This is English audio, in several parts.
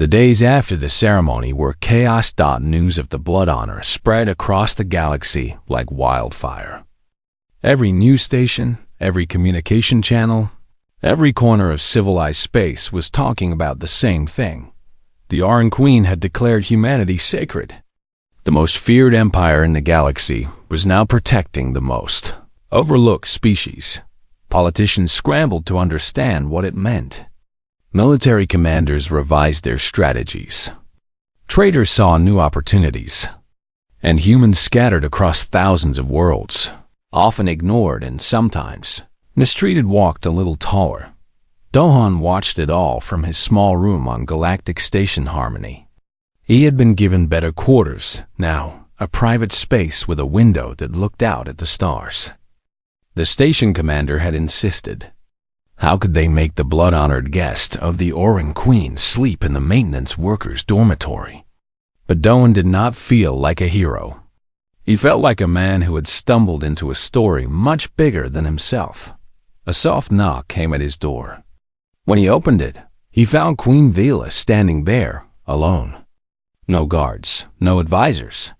The days after the ceremony were chaos. News of the Blood Honor spread across the galaxy like wildfire. Every news station, every communication channel, every corner of civilized space was talking about the same thing. The Oran Queen had declared humanity sacred. The most feared empire in the galaxy was now protecting the most overlooked species. Politicians scrambled to understand what it meant. Military commanders revised their strategies. Traders saw new opportunities. And humans scattered across thousands of worlds, often ignored and sometimes mistreated, walked a little taller. Dohan watched it all from his small room on Galactic Station Harmony. He had been given better quarters, now a private space with a window that looked out at the stars. The station commander had insisted. How could they make the blood-honored guest of the Oran Queen sleep in the maintenance workers' dormitory? But Dohan did not feel like a hero. He felt like a man who had stumbled into a story much bigger than himself. A soft knock came at his door. When he opened it, he found Queen Vila standing there, alone. No guards, no advisors.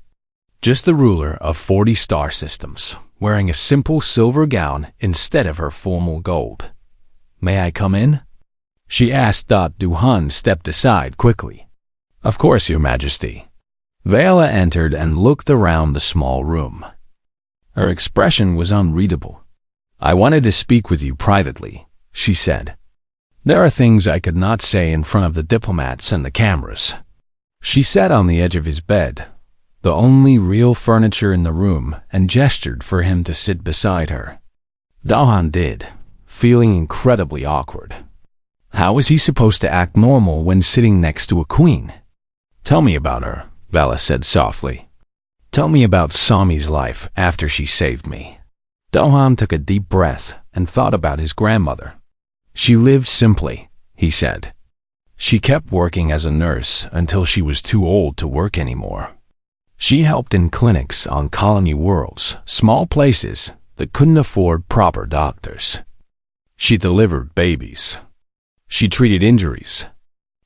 Just the ruler of 40 star systems, wearing a simple silver gown instead of her formal gold. "May I come in?" she asked. Duhan stepped aside quickly. "Of course, Your Majesty." Vela entered and looked around the small room. Her expression was unreadable. "I wanted to speak with you privately," she said. "There are things I could not say in front of the diplomats and the cameras." She sat on the edge of his bed, the only real furniture in the room, and gestured for him to sit beside her. Dohan did, feeling incredibly awkward. How was he supposed to act normal when sitting next to a queen? "Tell me about her," Vela said softly. "Tell me about Sami's life after she saved me." Dohan took a deep breath and thought about his grandmother. "She lived simply," he said. "She kept working as a nurse until she was too old to work anymore. She helped in clinics on colony worlds, small places that couldn't afford proper doctors. She delivered babies. She treated injuries.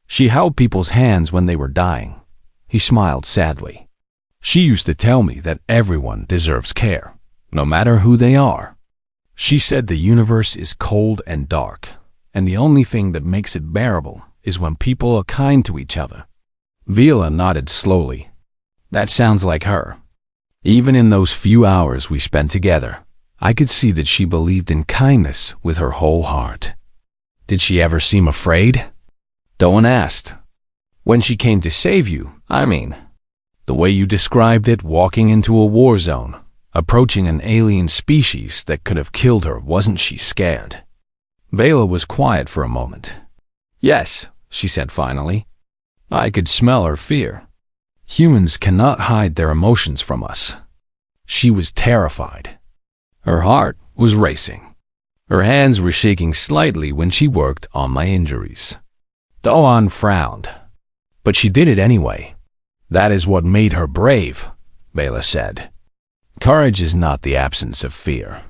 She held people's hands when they were dying." He smiled sadly. "She used to tell me that everyone deserves care, no matter who they are. She said the universe is cold and dark, and the only thing that makes it bearable is when people are kind to each other." Vila nodded slowly. "That sounds like her. Even in those few hours we spent together, I could see that she believed in kindness with her whole heart." "Did she ever seem afraid?" Dohan asked. "When she came to save you, I mean. The way you described it, walking into a war zone, approaching an alien species that could have killed her, wasn't she scared?" Vela was quiet for a moment. "Yes," she said finally. "I could smell her fear. Humans cannot hide their emotions from us." She was terrified. Her heart was racing. Her hands were shaking slightly when she worked on my injuries. Dohan frowned. "But she did it anyway. That is what made her brave," Vela said. "Courage is not the absence of fear.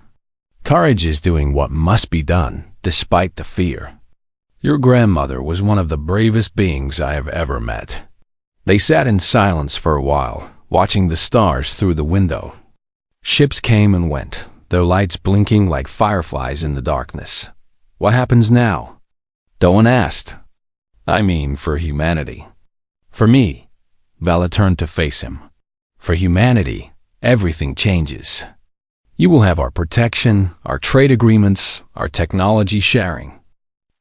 Courage is doing what must be done, despite the fear. Your grandmother was one of the bravest beings I have ever met." They sat in silence for a while, watching the stars through the window. Ships came and went, their lights blinking like fireflies in the darkness. "What happens now?" Dohan asked. "I mean, for humanity." "For me," Vela turned to face him. "For humanity, everything changes. You will have our protection, our trade agreements, our technology sharing.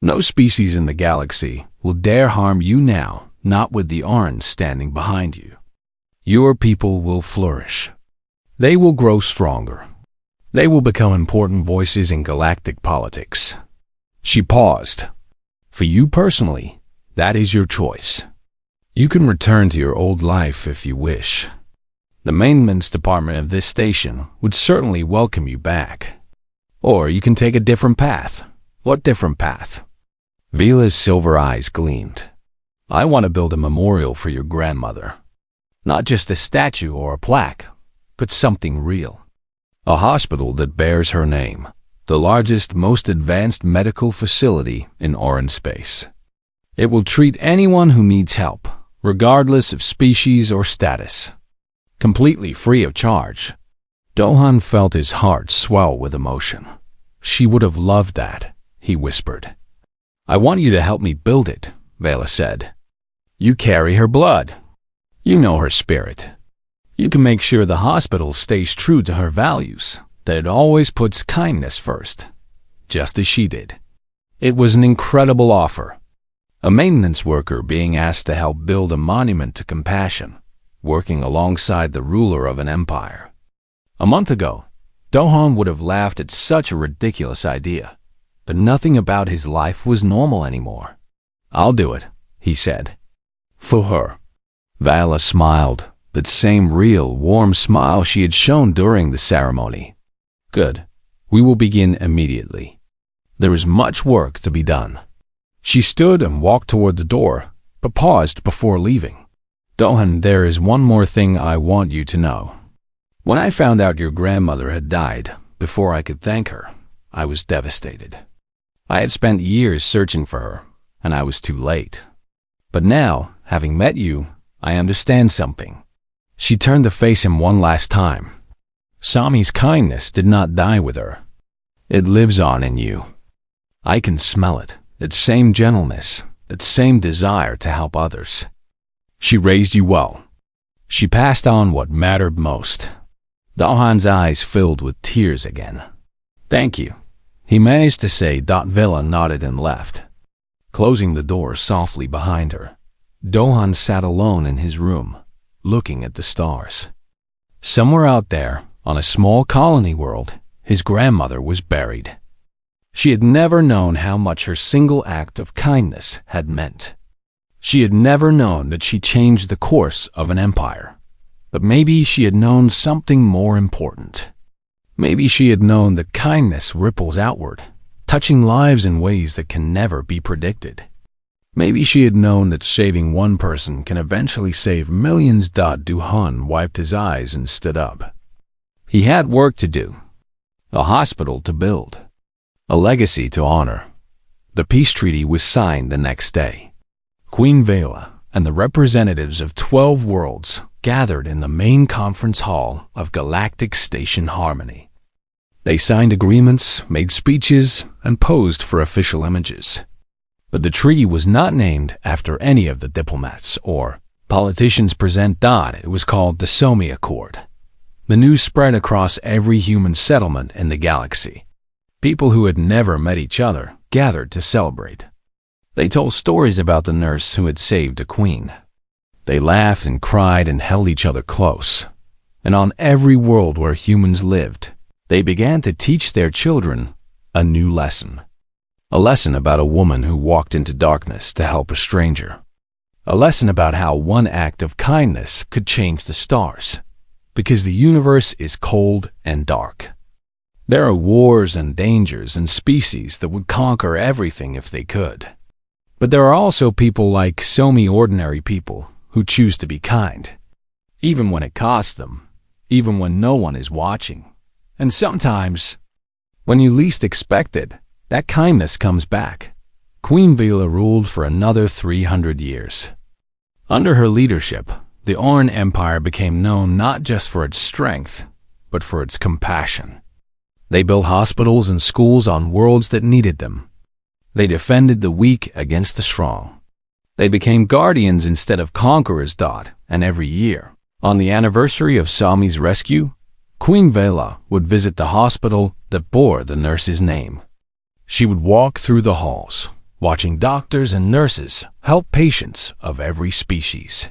No species in the galaxy will dare harm you now, not with the Orange standing behind you. Your people will flourish. They will grow stronger. They will become important voices in galactic politics." She paused. "For you personally, that is your choice. You can return to your old life if you wish. The maintenance department of this station would certainly welcome you back. Or you can take a different path." "What different path?" Vila's silver eyes gleamed. "I want to build a memorial for your grandmother. Not just a statue or a plaque, but something real. A hospital that bears her name, the largest, most advanced medical facility in Oran space. It will treat anyone who needs help, regardless of species or status, completely free of charge. Do-han felt his heart swell with emotion. She would have loved that, he whispered. I want you to help me build it, Vela said. You carry her blood. You know her spirit. You can make sure the hospital stays true to her values, that it always puts kindness first, just as she did. It was an incredible offer. A maintenance worker being asked to help build a monument to compassion, working alongside the ruler of an empire. A month ago, Do-han would have laughed at such a ridiculous idea, but nothing about his life was normal anymore. I'll do it, he said. For her. Vala smiled, that same real, warm smile she had shown during the ceremony. Good. We will begin immediately. There is much work to be done. She stood and walked toward the door, but paused before leaving. Do-han, there is one more thing I want you to know. When I found out your grandmother had died, before I could thank her, I was devastated. I had spent years searching for her, and I was too late. But now, having met you, I understand something. She turned to face him one last time. Sami's kindness did not die with her. It lives on in you. I can smell it, that same gentleness, that same desire to help others. She raised you well. She passed on what mattered most. Do-han's eyes filled with tears again. Thank you, he managed to say. Vela nodded and left. Closing the door softly behind her, Do-han sat alone in his room, looking at the stars. Somewhere out there, on a small colony world, his grandmother was buried. She had never known how much her single act of kindness had meant. She had never known that she changed the course of an empire. But maybe she had known something more important. Maybe she had known that kindness ripples outward, touching lives in ways that can never be predicted. Maybe she had known that saving one person can eventually save millions. Do-han wiped his eyes and stood up. He had work to do, a hospital to build, a legacy to honor. The peace treaty was signed the next day. Queen Vela and the representatives of 12 worlds gathered in the main conference hall of Galactic Station Harmony. They signed agreements, made speeches, and posed for official images. But the treaty was not named after any of the diplomats or politicians present. It was called the Somi Accord. The news spread across every human settlement in the galaxy. People who had never met each other gathered to celebrate. They told stories about the nurse who had saved a queen. They laughed and cried and held each other close. And on every world where humans lived, they began to teach their children a new lesson. A lesson about a woman who walked into darkness to help a stranger. A lesson about how one act of kindness could change the stars, because the universe is cold and dark. There are wars and dangers and species that would conquer everything if they could. But there are also people like Somi, ordinary people, who choose to be kind, even when it costs them, even when no one is watching. And sometimes, when you least expect it, that kindness comes back. Queen Vela ruled for another 300 years. Under her leadership, the Orn Empire became known not just for its strength, but for its compassion. They built hospitals and schools on worlds that needed them. They defended the weak against the strong. They became guardians instead of conquerors. And every year, on the anniversary of Sami's rescue, Queen Vela would visit the hospital that bore the nurse's name. She would walk through the halls, watching doctors and nurses help patients of every species.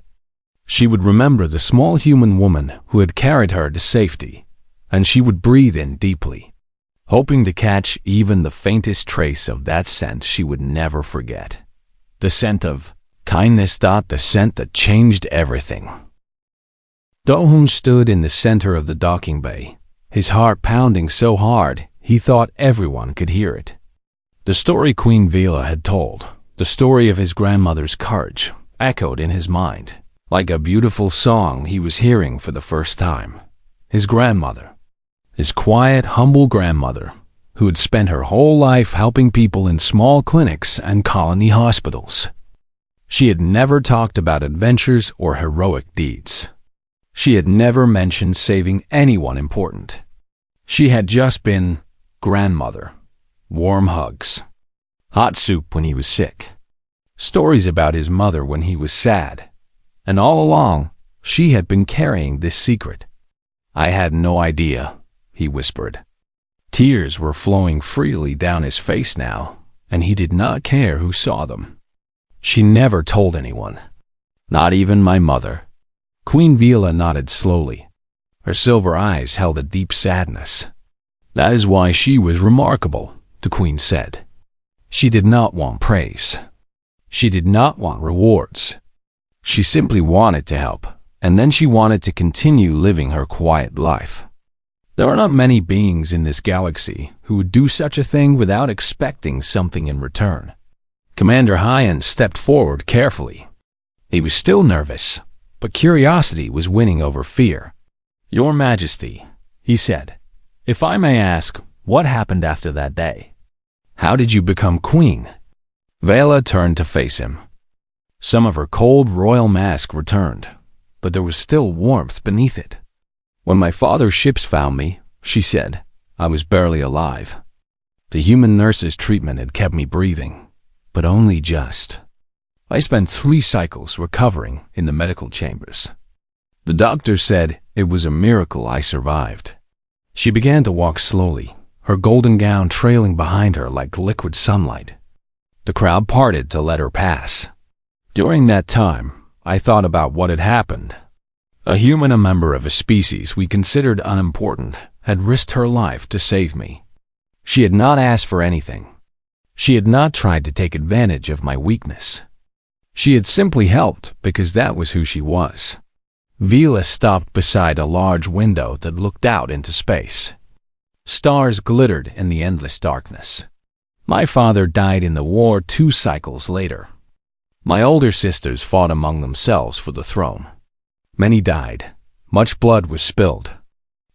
She would remember the small human woman who had carried her to safety, and she would breathe in deeply, hoping to catch even the faintest trace of that scent she would never forget. The scent of kindness. The scent that changed everything. Do-han stood in the center of the docking bay, his heart pounding so hard he thought everyone could hear it. The story Queen Vela had told, the story of his grandmother's courage, echoed in his mind, like a beautiful song he was hearing for the first time. His grandmother, his quiet, humble grandmother, who had spent her whole life helping people in small clinics and colony hospitals. She had never talked about adventures or heroic deeds. She had never mentioned saving anyone important. She had just been grandmother, warm hugs, hot soup when he was sick, stories about his mother when he was sad, and all along, she had been carrying this secret. I had no idea, he whispered. Tears were flowing freely down his face now, and he did not care who saw them. She never told anyone, not even my mother. Queen Vila nodded slowly. Her silver eyes held a deep sadness. That is why she was remarkable, the queen said. She did not want praise. She did not want rewards. She simply wanted to help, and then she wanted to continue living her quiet life. There are not many beings in this galaxy who would do such a thing without expecting something in return. Commander Hyan stepped forward carefully. He was still nervous, but curiosity was winning over fear. Your Majesty, he said, if I may ask, what happened after that day? How did you become queen? Vela turned to face him. Some of her cold royal mask returned, but there was still warmth beneath it. When my father's ships found me, she said, I was barely alive. The human nurse's treatment had kept me breathing, but only just. I spent 3 cycles recovering in the medical chambers. The doctor said it was a miracle I survived. She began to walk slowly, her golden gown trailing behind her like liquid sunlight. The crowd parted to let her pass. During that time, I thought about what had happened. A human, a member of a species we considered unimportant, had risked her life to save me. She had not asked for anything. She had not tried to take advantage of my weakness. She had simply helped because that was who she was. Vila stopped beside a large window that looked out into space. Stars glittered in the endless darkness. My father died in the war 2 cycles later. My older sisters fought among themselves for the throne. Many died. Much blood was spilled.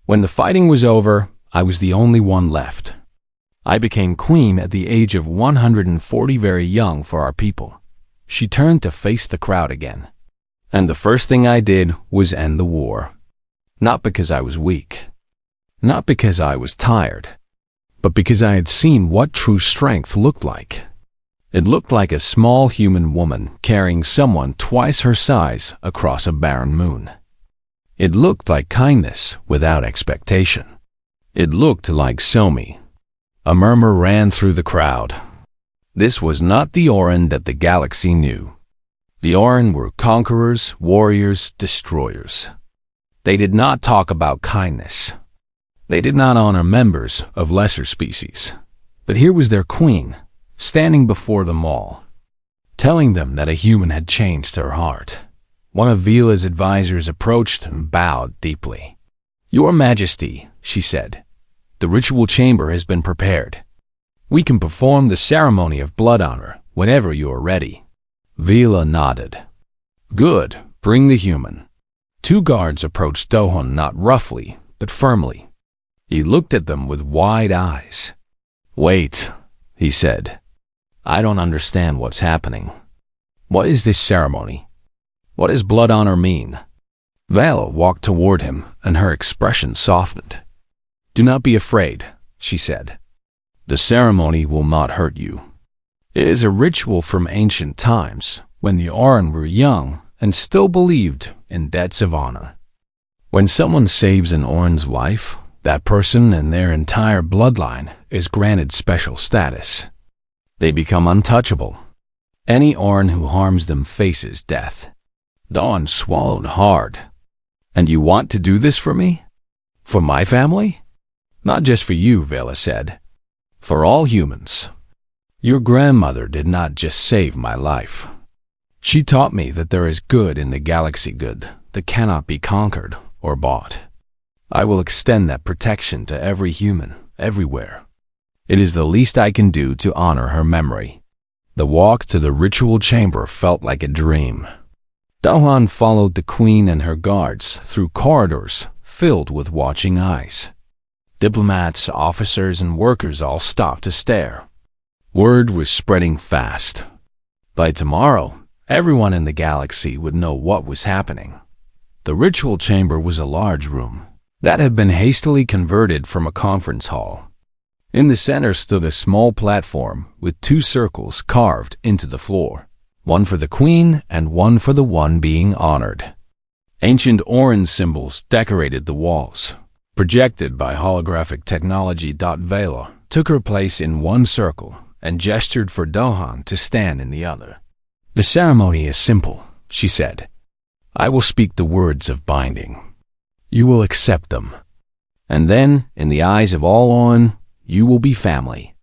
When the fighting was over, I was the only one left. I became queen at the age of 140, very young for our people. She turned to face the crowd again. And the first thing I did was end the war. Not because I was weak. Not because I was tired. But because I had seen what true strength looked like. It looked like a small human woman carrying someone twice her size across a barren moon. It looked like kindness without expectation. It looked like Somi. A murmur ran through the crowd. This was not the Orin that the galaxy knew. The Orin were conquerors, warriors, destroyers. They did not talk about kindness. They did not honor members of lesser species. But here was their queen, standing before them all, telling them that a human had changed her heart. One of Vila's advisors approached and bowed deeply. Your Majesty, she said, the ritual chamber has been prepared. We can perform the ceremony of blood honor whenever you are ready. Vila nodded. Good, bring the human. 2 guards approached Dohon not roughly, but firmly. He looked at them with wide eyes. Wait, he said. I don't understand what's happening. What is this ceremony? What does blood honor mean? Vala walked toward him, and her expression softened. Do not be afraid, she said. The ceremony will not hurt you. It is a ritual from ancient times, when the Orin were young and still believed in debts of honor. When someone saves an Orin's life, that person and their entire bloodline is granted special status. They become untouchable. Any Orin who harms them faces death. Dawn swallowed hard. And you want to do this for me? For my family? Not just for you, Vela said. For all humans. Your grandmother did not just save my life. She taught me that there is good in the galaxy, good that cannot be conquered or bought. I will extend that protection to every human, everywhere. It is the least I can do to honor her memory. The walk to the ritual chamber felt like a dream. Dahan followed the queen and her guards through corridors filled with watching eyes. Diplomats, officers, and workers all stopped to stare. Word was spreading fast. By tomorrow, everyone in the galaxy would know what was happening. The ritual chamber was a large room that had been hastily converted from a conference hall. In the center stood a small platform with 2 circles carved into the floor, one for the queen and one for the one being honored. Ancient orange symbols decorated the walls, projected by holographic technology. Vela took her place in one circle and gestured for Dohan to stand in the other. "The ceremony is simple," she said. "I will speak the words of binding. You will accept them. And then, in the eyes of all on, you will be family.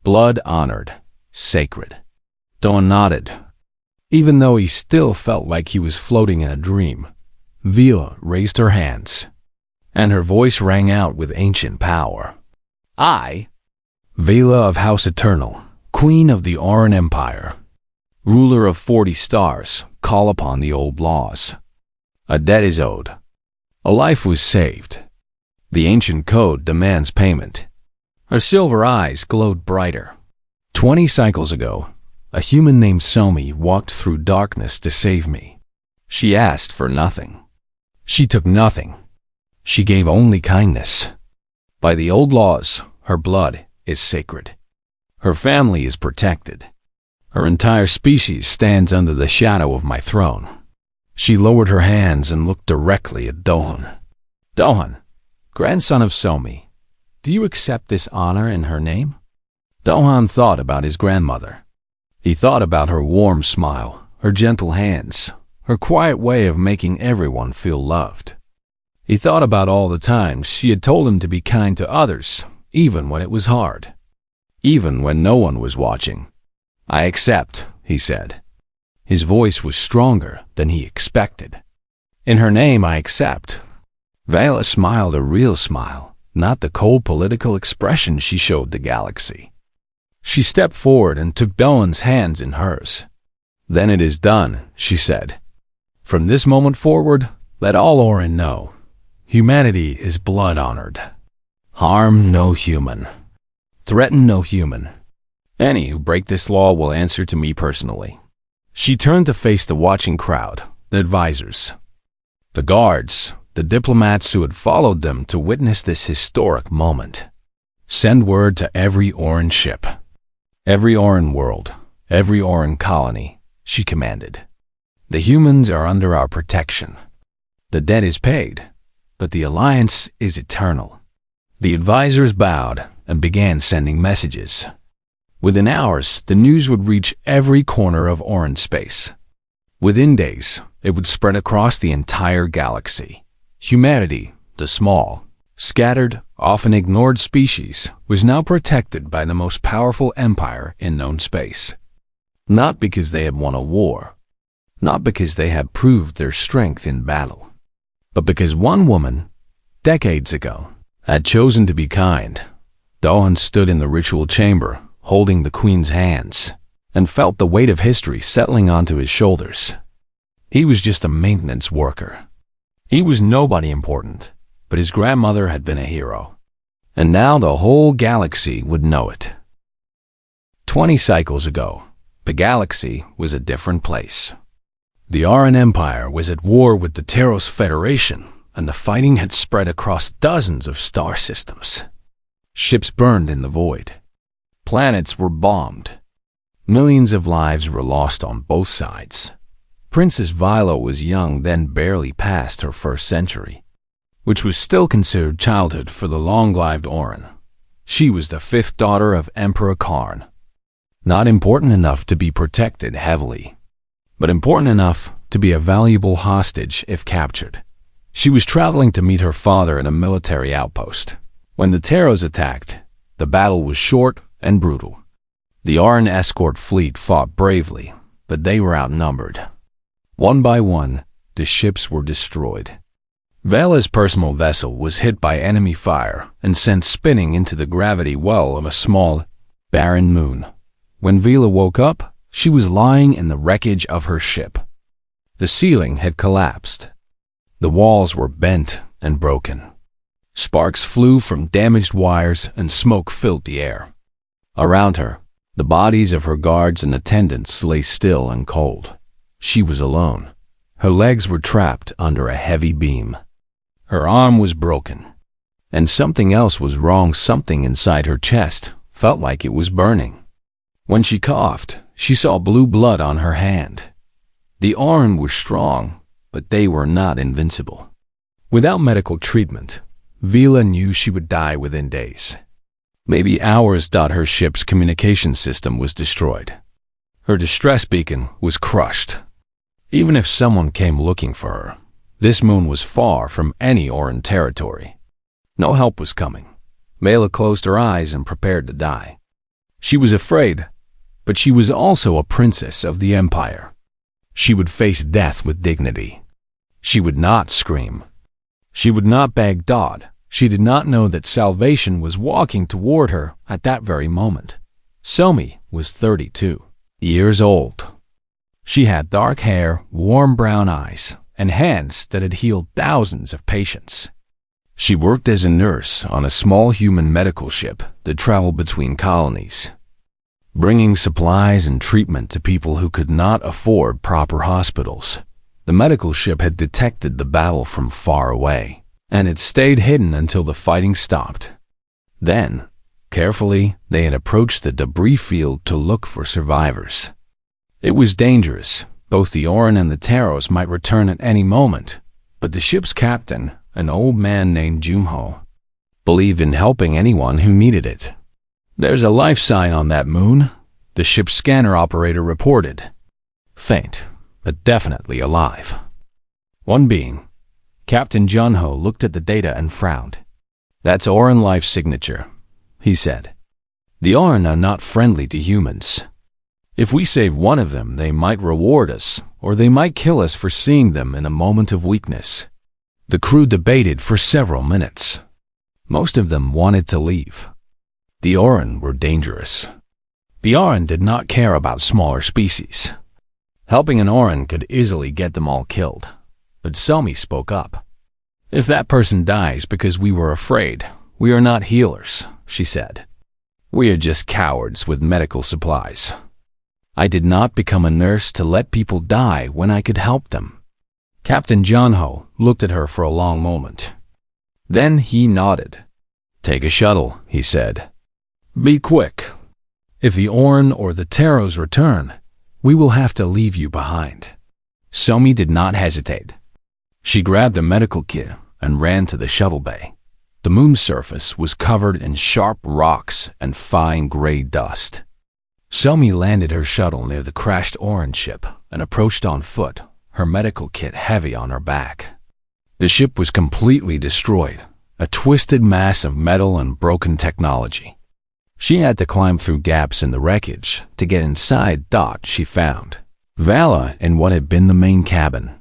Blood honored, sacred." Dohan nodded. Even though he still felt like he was floating in a dream, Vela raised her hands, and her voice rang out with ancient power. "I, Vela of House Eternal, Queen of the Auran Empire, ruler of 40 stars, call upon the old laws. A debt is owed. A life was saved. The ancient code demands payment." Her silver eyes glowed brighter. 20 cycles ago, a human named Somi walked through darkness to save me. She asked for nothing. She took nothing. She gave only kindness. By the old laws, her blood is sacred. Her family is protected. Her entire species stands under the shadow of my throne. She lowered her hands and looked directly at Dohan. "Dohan, grandson of Somi, do you accept this honor in her name?" Dohan thought about his grandmother. He thought about her warm smile, her gentle hands, her quiet way of making everyone feel loved. He thought about all the times she had told him to be kind to others, even when it was hard, even when no one was watching. "I accept," he said. His voice was stronger than he expected. "In her name, I accept." Vela smiled a real smile, not the cold political expression she showed the galaxy. She stepped forward and took Dohan's hands in hers. "Then it is done," she said. "From this moment forward, let all Auran know. Humanity is blood honored. Harm no human. Threaten no human. Any who break this law will answer to me personally." She turned to face the watching crowd, the advisors, the guards, the diplomats who had followed them to witness this historic moment. "Send word to every Auran ship, every Auran world, every Auran colony," she commanded. "The humans are under our protection. The debt is paid, but the alliance is eternal." The advisors bowed and began sending messages. Within hours, the news would reach every corner of Auran space. Within days, it would spread across the entire galaxy. Humanity, the small, scattered, often ignored species, was now protected by the most powerful empire in known space. Not because they had won a war, not because they had proved their strength in battle, but because one woman, decades ago, had chosen to be kind. Dohan stood in the ritual chamber, holding the queen's hands, and felt the weight of history settling onto his shoulders. He was just a maintenance worker. He was nobody important, but his grandmother had been a hero. And now the whole galaxy would know it. 20 cycles ago, the galaxy was a different place. The Auran Empire was at war with the Taros Federation, and the fighting had spread across dozens of star systems. Ships burned in the void. Planets were bombed. Millions of lives were lost on both sides. Princess Vila was young, then barely past her first century, which was still considered childhood for the long-lived Auran. She was the 5th daughter of Emperor Karn. Not important enough to be protected heavily, but important enough to be a valuable hostage if captured. She was traveling to meet her father in a military outpost. When the Taros attacked, the battle was short and brutal. The Auran escort fleet fought bravely, but they were outnumbered. One by one, the ships were destroyed. Vela's personal vessel was hit by enemy fire and sent spinning into the gravity well of a small, barren moon. When Vela woke up, she was lying in the wreckage of her ship. The ceiling had collapsed. The walls were bent and broken. Sparks flew from damaged wires and smoke filled the air. Around her, the bodies of her guards and attendants lay still and cold. She was alone. Her legs were trapped under a heavy beam. Her arm was broken. And something else was wrong. Something inside her chest felt like it was burning. When she coughed, she saw blue blood on her hand. The Orin were strong, but they were not invincible. Without medical treatment, Vila knew she would die within days. Maybe hours. Her ship's communication system was destroyed. Her distress beacon was crushed. Even if someone came looking for her, this moon was far from any Orin territory. No help was coming. Vela closed her eyes and prepared to die. She was afraid, but she was also a princess of the Empire. She would face death with dignity. She would not scream. She would not beg. She did not know that salvation was walking toward her at that very moment. Somi was 32 years old. She had dark hair, warm brown eyes, and hands that had healed thousands of patients. She worked as a nurse on a small human medical ship that traveled between colonies, bringing supplies and treatment to people who could not afford proper hospitals. The medical ship had detected the battle from far away, and it stayed hidden until the fighting stopped. Then, carefully, they had approached the debris field to look for survivors. It was dangerous. Both the Orin and the Taros might return at any moment, but the ship's captain, an old man named Jumho, believed in helping anyone who needed it. "There's a life sign on that moon," the ship's scanner operator reported. "Faint, but definitely alive." One being, Captain Junho, looked at the data and frowned. "That's Orin life signature," he said. "The Orin are not friendly to humans. If we save one of them, they might reward us, or they might kill us for seeing them in a moment of weakness." The crew debated for several minutes. Most of them wanted to leave. The Orin were dangerous. The Orin did not care about smaller species. Helping an Orin could easily get them all killed. But Somi spoke up. "If that person dies because we were afraid, we are not healers," she said. "We are just cowards with medical supplies. I did not become a nurse to let people die when I could help them." Captain Junho looked at her for a long moment. Then he nodded. "Take a shuttle," he said. "Be quick. If the Orin or the Taros return, we will have to leave you behind." Somi did not hesitate. She grabbed a medical kit and ran to the shuttle bay. The moon's surface was covered in sharp rocks and fine gray dust. Somi landed her shuttle near the crashed Orin ship and approached on foot, her medical kit heavy on her back. The ship was completely destroyed, a twisted mass of metal and broken technology. She had to climb through gaps in the wreckage to get inside. She found Vala in what had been the main cabin.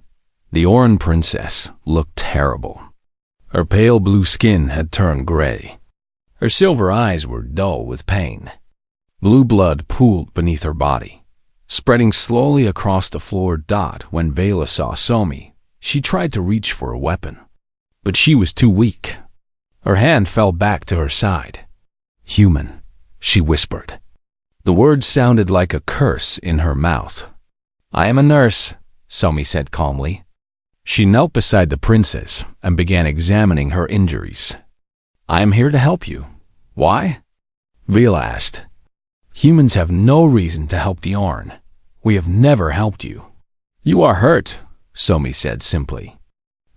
The Orin princess looked terrible. Her pale blue skin had turned gray. Her silver eyes were dull with pain. Blue blood pooled beneath her body, spreading slowly across the floor. When Vala saw Somi, she tried to reach for a weapon, but she was too weak. Her hand fell back to her side. "Human," she whispered. The word sounded like a curse in her mouth. "I am a nurse," Somi said calmly. She knelt beside the princess and began examining her injuries. "I am here to help you. Why?" Vala asked. "Humans have no reason to help the Orin. We have never helped you." "You are hurt," Somi said simply.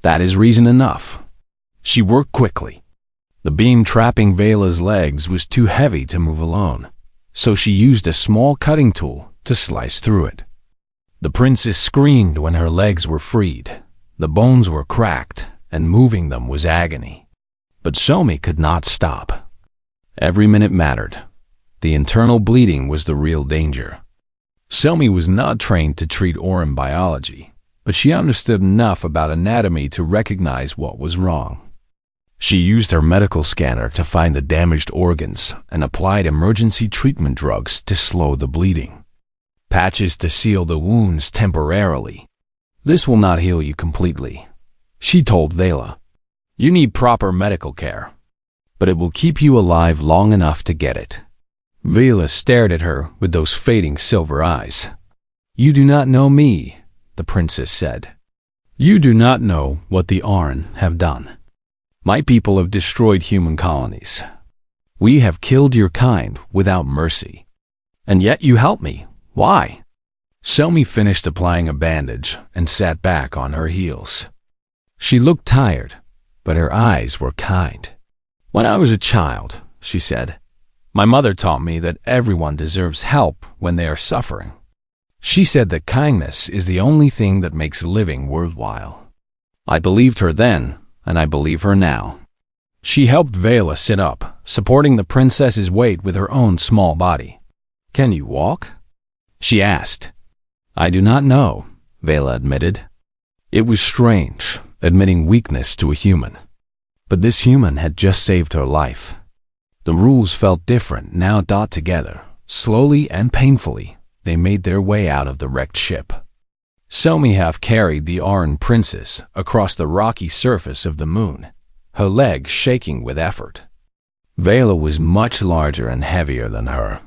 "That is reason enough." She worked quickly. The beam trapping Vala's legs was too heavy to move alone, so she used a small cutting tool to slice through it. The princess screamed when her legs were freed. The bones were cracked, and moving them was agony. But Somi could not stop. Every minute mattered. The internal bleeding was the real danger. Somi was not trained to treat Orin biology, but she understood enough about anatomy to recognize what was wrong. She used her medical scanner to find the damaged organs and applied emergency treatment drugs to slow the bleeding. Patches to seal the wounds temporarily. "This will not heal you completely," she told Vala. "You need proper medical care, but it will keep you alive long enough to get it." Vala stared at her with those fading silver eyes. "You do not know me," the princess said. You do not know what the Aran have done. My people have destroyed human colonies. We have killed your kind without mercy. And yet you help me. Why? Somi finished applying a bandage and sat back on her heels. She looked tired, but her eyes were kind. When I was a child, she said, my mother taught me that everyone deserves help when they are suffering. She said that kindness is the only thing that makes living worthwhile. I believed her then, and I believe her now. She helped Vela sit up, supporting the princess's weight with her own small body. Can you walk? She asked. I do not know, Vela admitted. It was strange, admitting weakness to a human. But this human had just saved her life. The rules felt different now. Together, slowly and painfully, they made their way out of the wrecked ship. Somi half carried the Aran princess across the rocky surface of the moon, her legs shaking with effort. Vela was much larger and heavier than her,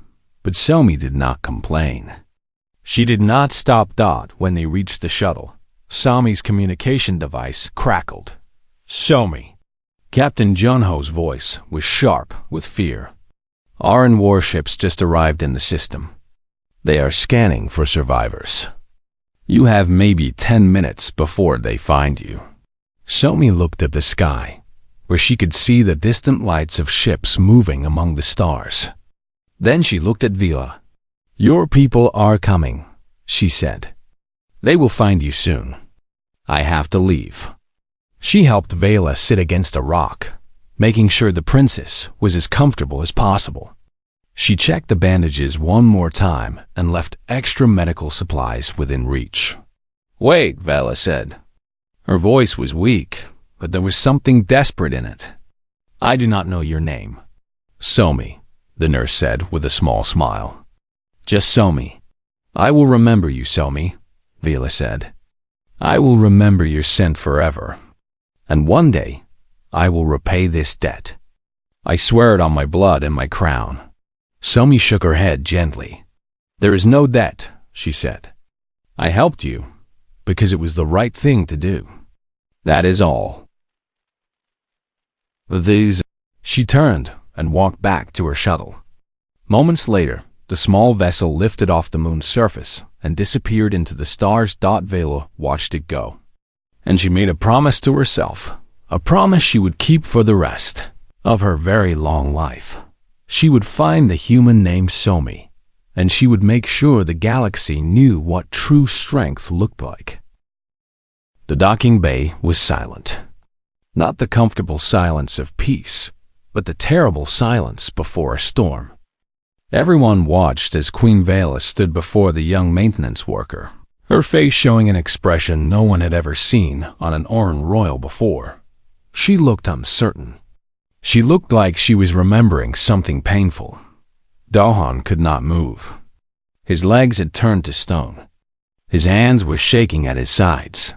but Somi did not complain. She did not stop. When they reached the shuttle, Somi's communication device crackled. Somi. Captain Junho's voice was sharp with fear. Aran warships just arrived in the system. They are scanning for survivors. You have maybe 10 minutes before they find you. Somi looked at the sky, where she could see the distant lights of ships moving among the stars. Then she looked at Vela. Your people are coming, she said. They will find you soon. I have to leave. She helped Vela sit against a rock, making sure the princess was as comfortable as possible. She checked the bandages one more time and left extra medical supplies within reach. Wait, Vela said. Her voice was weak, but there was something desperate in it. I do not know your name. Somi, the nurse said with a small smile. Just Somi. I will remember you, Somi, Vela said. I will remember your scent forever. And one day, I will repay this debt. I swear it on my blood and my crown. Somi shook her head gently. There is no debt, she said. I helped you because it was the right thing to do. That is all. She turned and walked back to her shuttle. Moments later, the small vessel lifted off the moon's surface and disappeared into the stars. Vela watched it go. And she made a promise to herself, a promise she would keep for the rest of her very long life. She would find the human named Somi, and she would make sure the galaxy knew what true strength looked like. The docking bay was silent. Not the comfortable silence of peace, but the terrible silence before a storm. Everyone watched as Queen Vela stood before the young maintenance worker, her face showing an expression no one had ever seen on an Aran royal before. She looked uncertain. She looked like she was remembering something painful. Dahan could not move. His legs had turned to stone. His hands were shaking at his sides.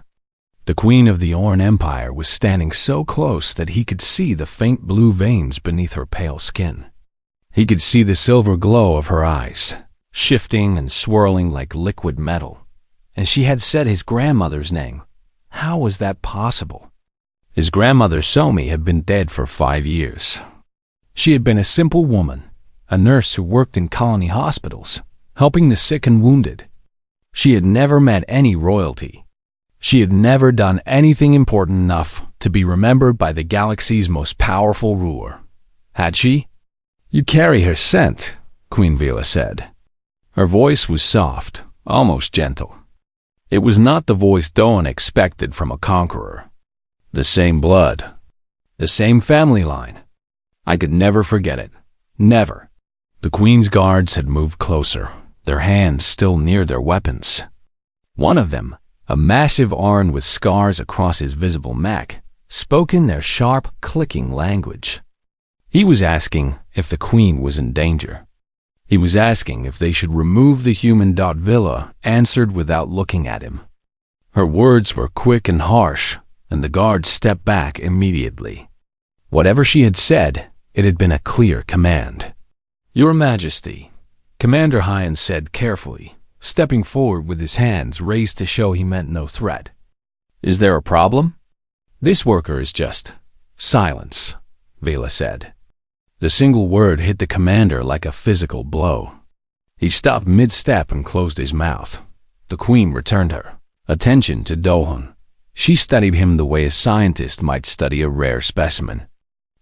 The queen of the Aran Empire was standing so close that he could see the faint blue veins beneath her pale skin. He could see the silver glow of her eyes, shifting and swirling like liquid metal. And she had said his grandmother's name. How was that possible? His grandmother Somi had been dead for 5 years. She had been a simple woman, a nurse who worked in colony hospitals, helping the sick and wounded. She had never met any royalty. She had never done anything important enough to be remembered by the galaxy's most powerful ruler. Had she? You carry her scent, Queen Vela said. Her voice was soft, almost gentle. It was not the voice Doan expected from a conqueror. The same blood. The same family line. I could never forget it. Never. The Queen's guards had moved closer, their hands still near their weapons. One of them, a massive Aran with scars across his visible neck, spoke in their sharp, clicking language. He was asking if the Queen was in danger. He was asking if they should remove the human. Vela answered without looking at him. Her words were quick and harsh, and the guards stepped back immediately. Whatever she had said, it had been a clear command. Your Majesty, Commander Hyan said carefully, stepping forward with his hands raised to show he meant no threat. "Is there a problem?" "This worker is just..." "Silence," Vela said. The single word hit the commander like a physical blow. He stopped mid-step and closed his mouth. The Queen returned her attention to Dohun. She studied him the way a scientist might study a rare specimen.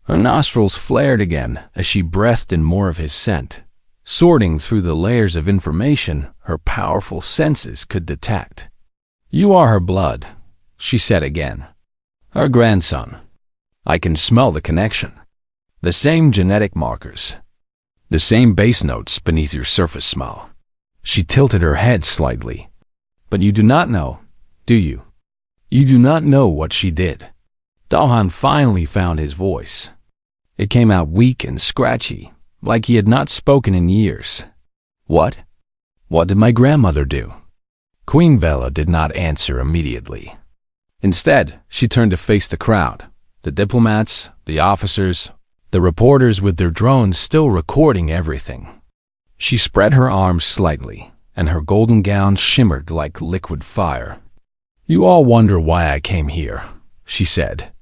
Her nostrils flared again as she breathed in more of his scent, sorting through the layers of information her powerful senses could detect. "You are her blood," she said again. "Her grandson. I can smell the connection. The same genetic markers. The same bass notes beneath your surface smile." She tilted her head slightly. "But you do not know, do you? You do not know what she did." Dahan finally found his voice. It came out weak and scratchy, like he had not spoken in years. "What? What did my grandmother do?" Queen Vela did not answer immediately. Instead, she turned to face the crowd, the diplomats, the officers, the reporters with their drones still recording everything. She spread her arms slightly, and her golden gown shimmered like liquid fire. "You all wonder why I came here," she said.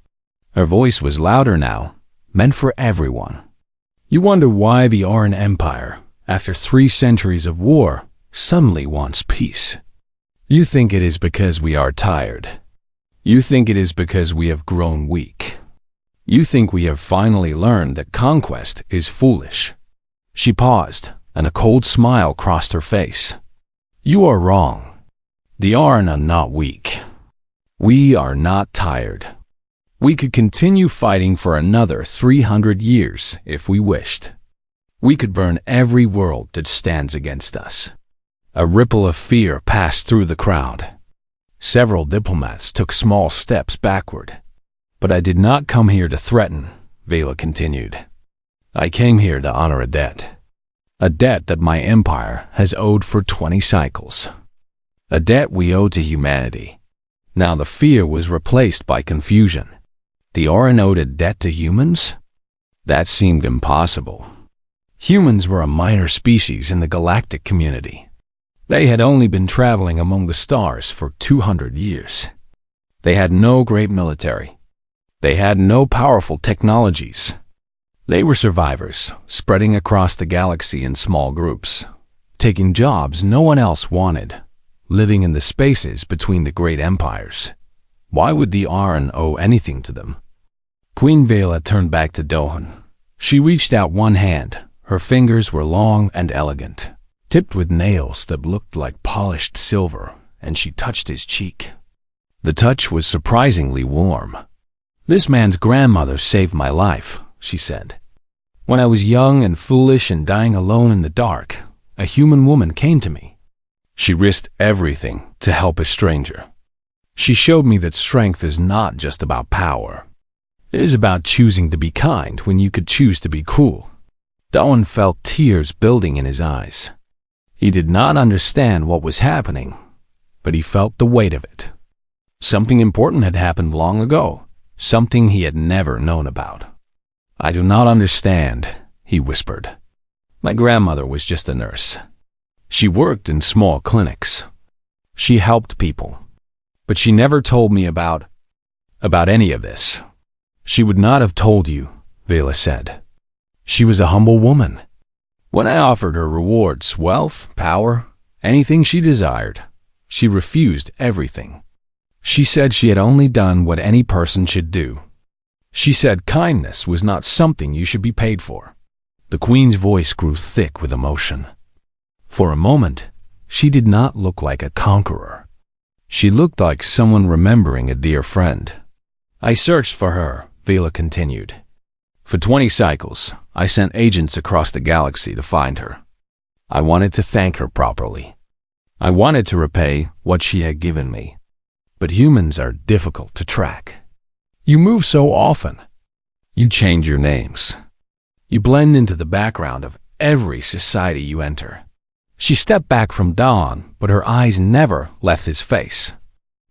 Her voice was louder now, meant for everyone. "You wonder why the Aran Empire, after 3 centuries of war, suddenly wants peace. You think it is because we are tired. You think it is because we have grown weak. You think we have finally learned that conquest is foolish." She paused, and a cold smile crossed her face. "You are wrong. The Aran are not weak. We are not tired. We could continue fighting for another 300 years if we wished. We could burn every world that stands against us." A ripple of fear passed through the crowd. Several diplomats took small steps backward. "But I did not come here to threaten," Vela continued. "I came here to honor a debt. A debt that my empire has owed for 20 cycles. A debt we owe to humanity." Now the fear was replaced by confusion. The Aran owed a debt to humans? That seemed impossible. Humans were a minor species in the galactic community. They had only been traveling among the stars for 200 years. They had no great military. They had no powerful technologies. They were survivors, spreading across the galaxy in small groups, taking jobs no one else wanted, living in the spaces between the great empires. Why would the Aran owe anything to them? Queen Vela turned back to Dohan. She reached out one hand. Her fingers were long and elegant, tipped with nails that looked like polished silver, and she touched his cheek. The touch was surprisingly warm. "This man's grandmother saved my life," she said. "When I was young and foolish and dying alone in the dark, a human woman came to me. She risked everything to help a stranger. She showed me that strength is not just about power. It is about choosing to be kind when you could choose to be cruel." Doan felt tears building in his eyes. He did not understand what was happening, but he felt the weight of it. Something important had happened long ago, something he had never known about. "I do not understand," he whispered. "My grandmother was just a nurse. She worked in small clinics. She helped people. But she never told me about any of this." "She would not have told you," Vela said. "She was a humble woman. When I offered her rewards, wealth, power, anything she desired, she refused everything. She said she had only done what any person should do. She said kindness was not something you should be paid for." The Queen's voice grew thick with emotion. For a moment, she did not look like a conqueror. She looked like someone remembering a dear friend. "I searched for her," Vela continued. "For 20 cycles, I sent agents across the galaxy to find her. I wanted to thank her properly. I wanted to repay what she had given me. But humans are difficult to track. You move so often. You change your names. You blend into the background of every society you enter." She stepped back from Dawn, but her eyes never left his face.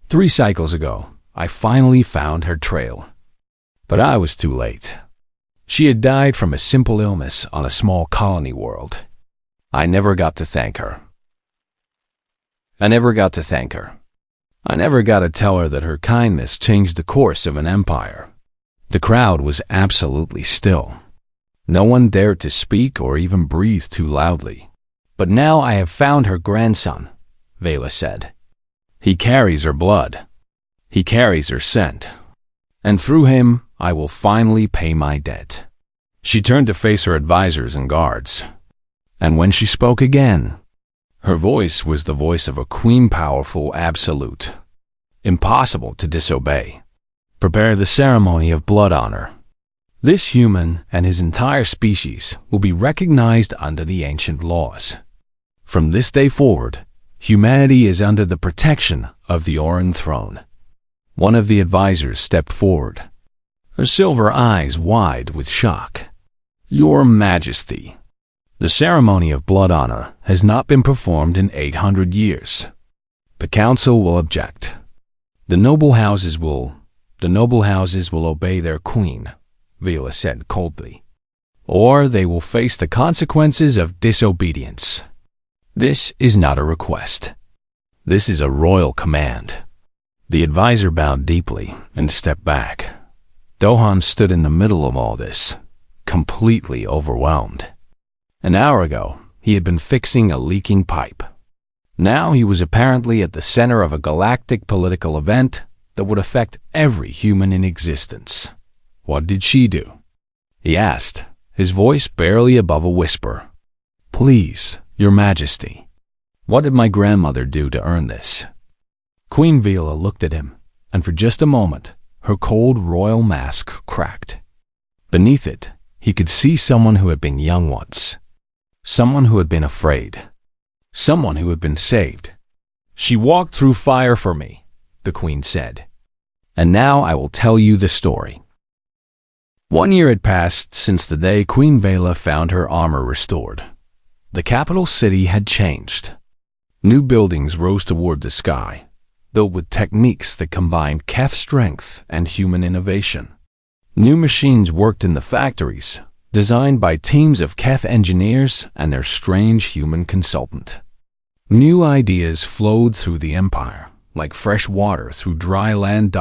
3 cycles ago, I finally found her trail. But I was too late. She had died from a simple illness on a small colony world. I never got to thank her. I never got to thank her. I never got to tell her that her kindness changed the course of an empire. The crowd was absolutely still. No one dared to speak or even breathe too loudly. But now I have found her grandson, Vela said. He carries her blood. He carries her scent. And through him, I will finally pay my debt. She turned to face her advisors and guards. And when she spoke again, her voice was the voice of a queen, powerful, absolute. Impossible to disobey. Prepare the ceremony of blood honor. This human and his entire species will be recognized under the ancient laws. From this day forward, humanity is under the protection of the Oran throne. One of the advisors stepped forward, her silver eyes wide with shock. Your Majesty, the ceremony of blood honor has not been performed in 800 years. The council will object. The noble houses will obey their queen, Vela said coldly, or they will face the consequences of disobedience. This is not a request. This is a royal command. The advisor bowed deeply and stepped back. Dohan stood in the middle of all this, completely overwhelmed. An hour ago, he had been fixing a leaking pipe. Now he was apparently at the center of a galactic political event that would affect every human in existence. What did she do? He asked, his voice barely above a whisper. Please, Your Majesty, what did my grandmother do to earn this? Queen Vela looked at him, and for just a moment, her cold royal mask cracked. Beneath it, he could see someone who had been young once. Someone who had been afraid. Someone who had been saved. She walked through fire for me, the queen said. And now I will tell you the story. 1 year had passed since the day Queen Vela found her armor restored. The capital city had changed. New buildings rose toward the sky, built with techniques that combined Keth strength and human innovation. New machines worked in the factories, designed by teams of Keth engineers and their strange human consultant. New ideas flowed through the empire, like fresh water through dry land.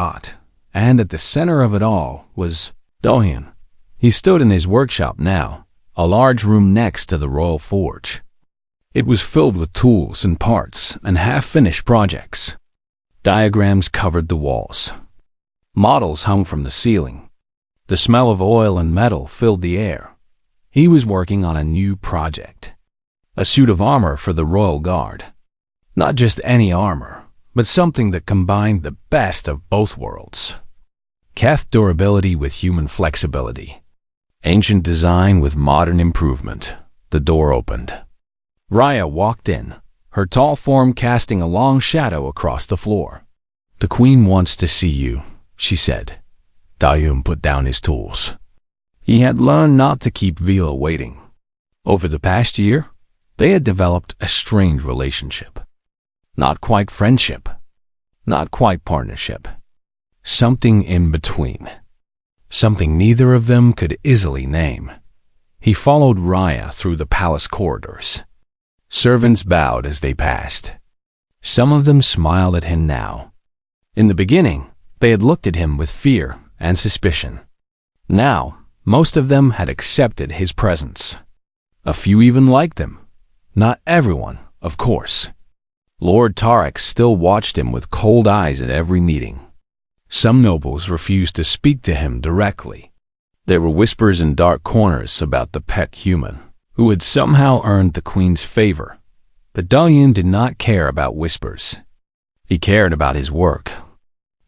And at the center of it all was Dohan. He stood in his workshop now, a large room next to the royal forge. It was filled with tools and parts and half-finished projects. Diagrams covered the walls. Models hung from the ceiling. The smell of oil and metal filled the air. He was working on a new project. A suit of armor for the royal guard. Not just any armor, but something that combined the best of both worlds. Keth durability with human flexibility. Ancient design with modern improvement. The door opened. Raya walked in, her tall form casting a long shadow across the floor. The queen wants to see you, she said. Dayum put down his tools. He had learned not to keep Vela waiting. Over the past year, they had developed a strange relationship. Not quite friendship. Not quite partnership. Something in between. Something neither of them could easily name. He followed Raya through the palace corridors. Servants bowed as they passed. Some of them smiled at him now. In the beginning, they had looked at him with fear and suspicion. Now, most of them had accepted his presence. A few even liked him. Not everyone, of course. Lord Tarek still watched him with cold eyes at every meeting. Some nobles refused to speak to him directly. There were whispers in dark corners about the pet human, who had somehow earned the queen's favor. But Dalyun did not care about whispers. He cared about his work.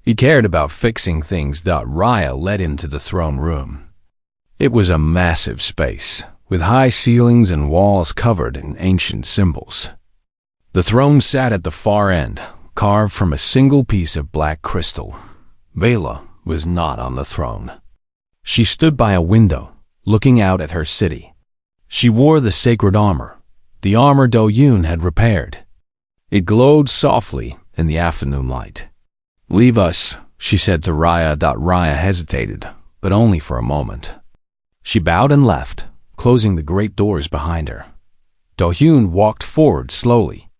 He cared about fixing things. Raya led him to the throne room. It was a massive space, with high ceilings and walls covered in ancient symbols. The throne sat at the far end, carved from a single piece of black crystal. Vela was not on the throne. She stood by a window, looking out at her city. She wore the sacred armor, the armor Doyun had repaired. It glowed softly in the afternoon light. "Leave us," she said to Raya. Raya hesitated, but only for a moment. She bowed and left, closing the great doors behind her. Dohyun walked forward slowly.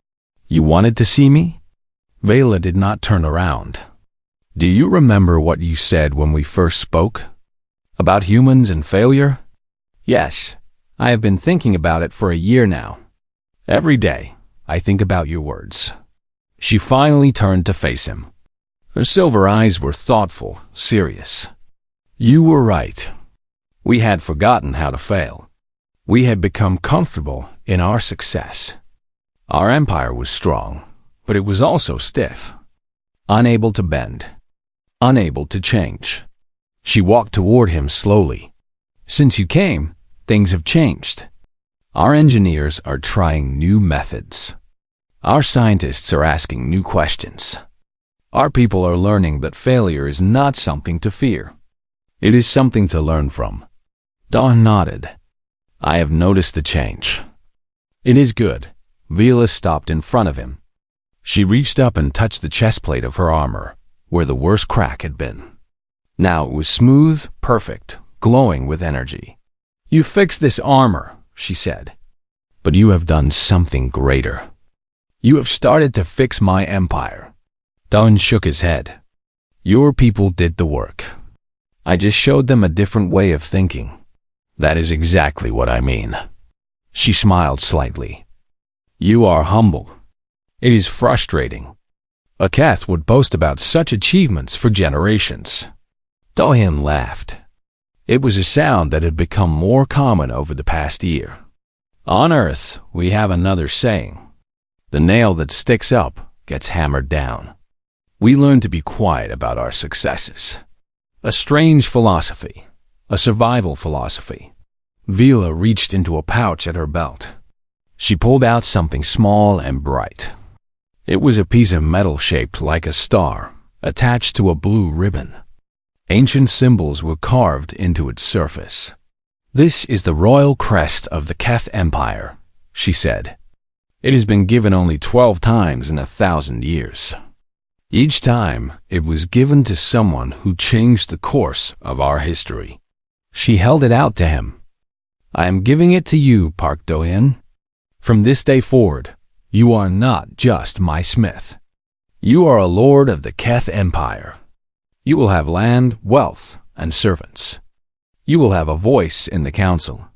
You wanted to see me? Vela did not turn around. Do you remember what you said when we first spoke? About humans and failure? Yes, I have been thinking about it for a year now. Every day, I think about your words. She finally turned to face him. Her silver eyes were thoughtful, serious. You were right. We had forgotten how to fail. We had become comfortable in our success. Our empire was strong, but it was also stiff, unable to bend, unable to change. She walked toward him slowly. Since you came, things have changed. Our engineers are trying new methods. Our scientists are asking new questions. Our people are learning that failure is not something to fear. It is something to learn from. Dawn nodded. I have noticed the change. It is good. Vela stopped in front of him. She reached up and touched the chest plate of her armor, where the worst crack had been. Now it was smooth, perfect, glowing with energy. You fixed this armor, she said. But you have done something greater. You have started to fix my empire. Dawn shook his head. Your people did the work. I just showed them a different way of thinking. That is exactly what I mean. She smiled slightly. You are humble. It is frustrating. A Keth would boast about such achievements for generations. Dohin laughed. It was a sound that had become more common over the past year. On Earth, we have another saying. The nail that sticks up gets hammered down. We learn to be quiet about our successes. A strange philosophy. A survival philosophy. Vela reached into a pouch at her belt. She pulled out something small and bright. It was a piece of metal shaped like a star, attached to a blue ribbon. Ancient symbols were carved into its surface. This is the royal crest of the Keth Empire, she said. It has been given only 12 times in 1,000 years. Each time, it was given to someone who changed the course of our history. She held it out to him. I am giving it to you, Park Do-in. From this day forward, you are not just my smith. You are a lord of the Keth Empire. You will have land, wealth, and servants. You will have a voice in the council.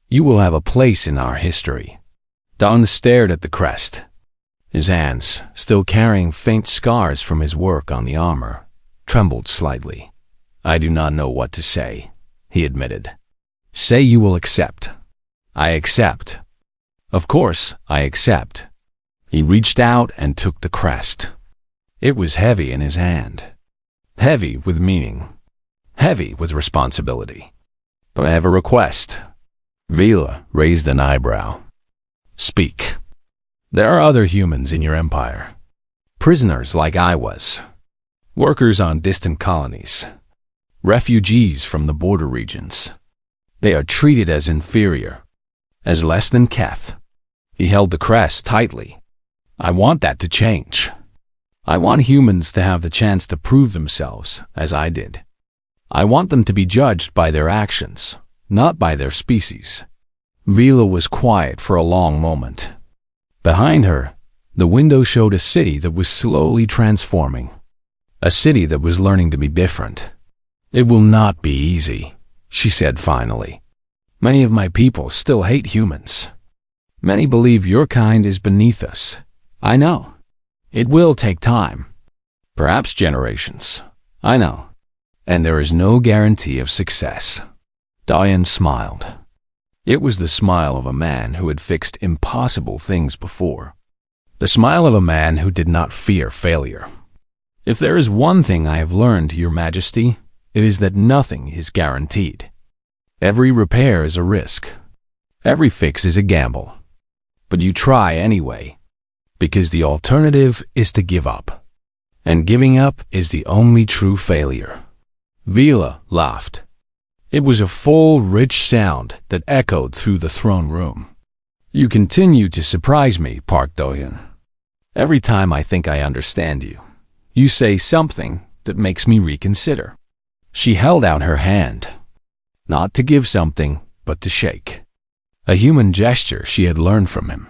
You will have a place in our history. Dawn stared at the crest. His hands, still carrying faint scars from his work on the armor, trembled slightly. I do not know what to say, he admitted. Say you will accept. I accept. Of course, I accept. He reached out and took the crest. It was heavy in his hand. Heavy with meaning. Heavy with responsibility. But I have a request. Vela raised an eyebrow. Speak. There are other humans in your empire. Prisoners like I was. Workers on distant colonies. Refugees from the border regions. They are treated as inferior. As less than Keth. He held the crest tightly. I want that to change. I want humans to have the chance to prove themselves, as I did. I want them to be judged by their actions, not by their species. Vela was quiet for a long moment. Behind her, the window showed a city that was slowly transforming. A city that was learning to be different. It will not be easy, she said finally. Many of my people still hate humans. Many believe your kind is beneath us. I know. It will take time. Perhaps generations. I know. And there is no guarantee of success. Diane smiled. It was the smile of a man who had fixed impossible things before. The smile of a man who did not fear failure. If there is one thing I have learned, Your Majesty, it is that nothing is guaranteed. Every repair is a risk. Every fix is a gamble. But you try anyway, because the alternative is to give up. And giving up is the only true failure. Vela laughed. It was a full, rich sound that echoed through the throne room. You continue to surprise me, Park Do-in. Every time I think I understand you, you say something that makes me reconsider. She held out her hand. Not to give something, but to shake. A human gesture she had learned from him.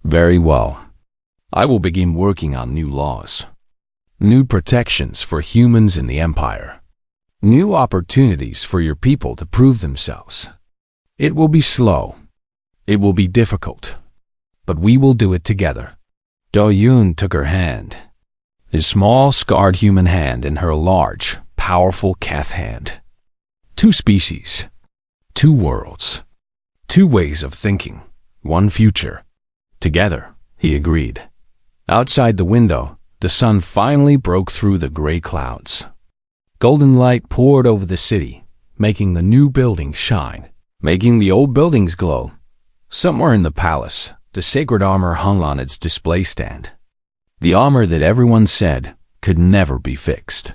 Very well. I will begin working on new laws, new protections for humans in the Empire, new opportunities for your people to prove themselves. It will be slow. It will be difficult. But we will do it together. Do-Yoon took her hand, his small, scarred human hand in her large, powerful Keth hand. Two species, two worlds, two ways of thinking, one future. Together, he agreed. Outside the window, the sun finally broke through the gray clouds. Golden light poured over the city, making the new buildings shine, making the old buildings glow. Somewhere in the palace, the sacred armor hung on its display stand. The armor that everyone said could never be fixed.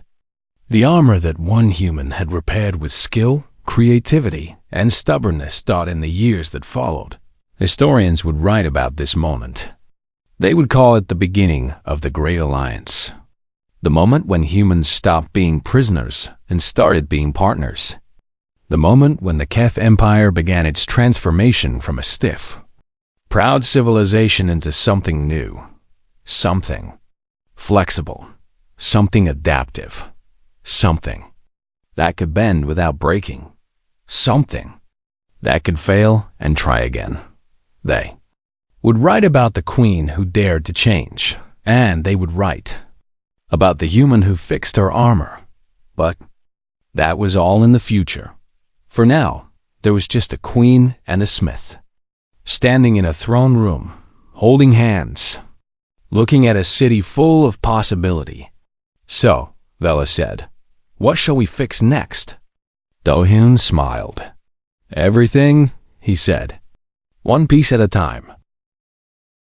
The armor that one human had repaired with skill, creativity, and stubbornness taught in the years that followed. Historians would write about this moment. They would call it the beginning of the Great Alliance. The moment when humans stopped being prisoners and started being partners. The moment when the Keth Empire began its transformation from a stiff, proud civilization into something new, something flexible, something adaptive, something that could bend without breaking, something that could fail and try again. They would write about the queen who dared to change, and they would write about the human who fixed her armor. But that was all in the future. For now, there was just a queen and a smith, standing in a throne room, holding hands, looking at a city full of possibility. So, Vela said, "What shall we fix next?" Do-Hyun smiled. "Everything," he said. "One piece at a time."